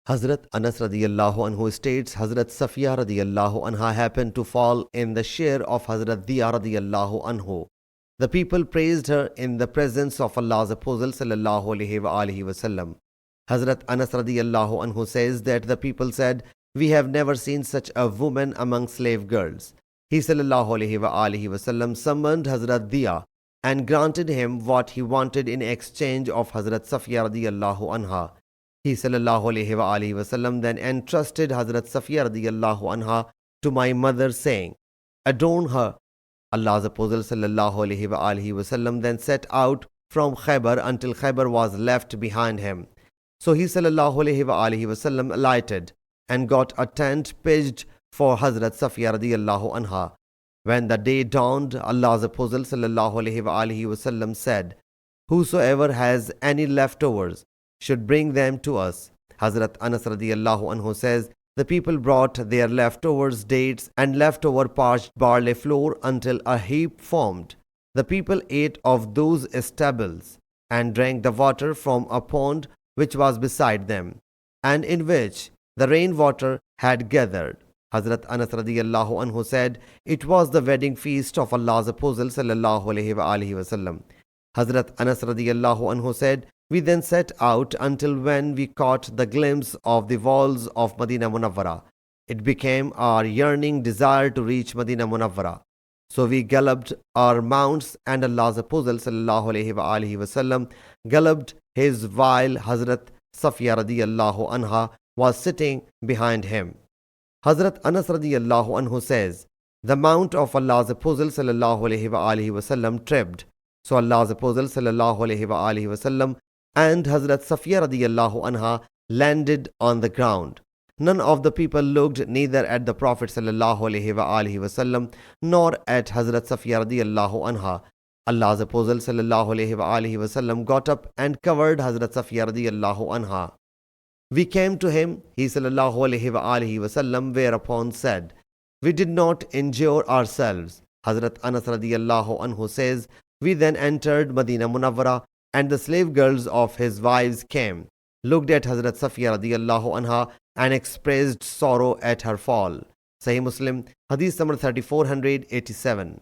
Hazrat Anas radiyallahu anhu states Hazrat Safiya radiyallahu anha happened to fall in the share of Hazrat Diya radiyallahu anhu. The people praised her in the presence of Allah's Apostle sallallahu alaihi wasallam. Hazrat Anas radiyallahu anhu says that the people said, "We have never seen such a woman among slave girls." He sallallahu alaihi wasallam summoned Hazrat Diya and granted him what he wanted in exchange of Hazrat Safiya radiyallahu anha. He sallallahu alaihi wasallam then entrusted Hazrat Safiya radiyallahu anha to my mother, saying, "Adorn her." Allah's Apostle sallallahu alaihi wasallam then set out from Khaybar until Khaybar was left behind him. So he sallallahu alaihi wasallam alighted and got a tent pitched for Hazrat Safiya radiyallahu anha. When the day dawned, Allah's Apostle sallallahu alaihi wasallam said, "Whosoever has any leftovers should bring them to us." Hazrat Anas radiyallahu anhu says, the people brought their leftovers, dates and leftover parched barley flour until a heap formed. The people ate of those stubbles and drank the water from a pond which was beside them, and in which the rainwater had gathered. Hazrat Anas radiyallahu anhu said, it was the wedding feast of Allah's Apostle sallallahu alaihi wasallam. Hazrat Anas radiyallahu anhu said, we then set out until when we caught the glimpse of the walls of Madinah Munawwara. It became our yearning desire to reach Madinah Munawwara. So we galloped our mounts, and Allah's Apostle sallallahu alaihi wasallam galloped his while Hazrat Safiya radiyallahu anha was sitting behind him. Hazrat Anas radiyallahu anhu says, the mount of Allah's Apostle sallallahu alaihi wasallam tripped. So Allah's Apostle sallallahu alaihi wasallam and Hazrat Safiya radiyallahu anha landed on the ground. None of the people looked neither at the Prophet sallallahu alaihi wasallam nor at Hazrat Safiya radiyallahu anha. Allah's Apostle sallallahu alaihi wasallam got up and covered Hazrat Safiya radiyallahu anha. We came to him, he sallallahu alaihi wasallam whereupon said, we did not injure ourselves. Hazrat Anas radiyallahu anhu says, we then entered Madinah Munawwara, and the slave girls of his wives came, looked at Hazrat Safiya radiyallahu anha and expressed sorrow at her fall. Sahih Muslim Hadees number 3487.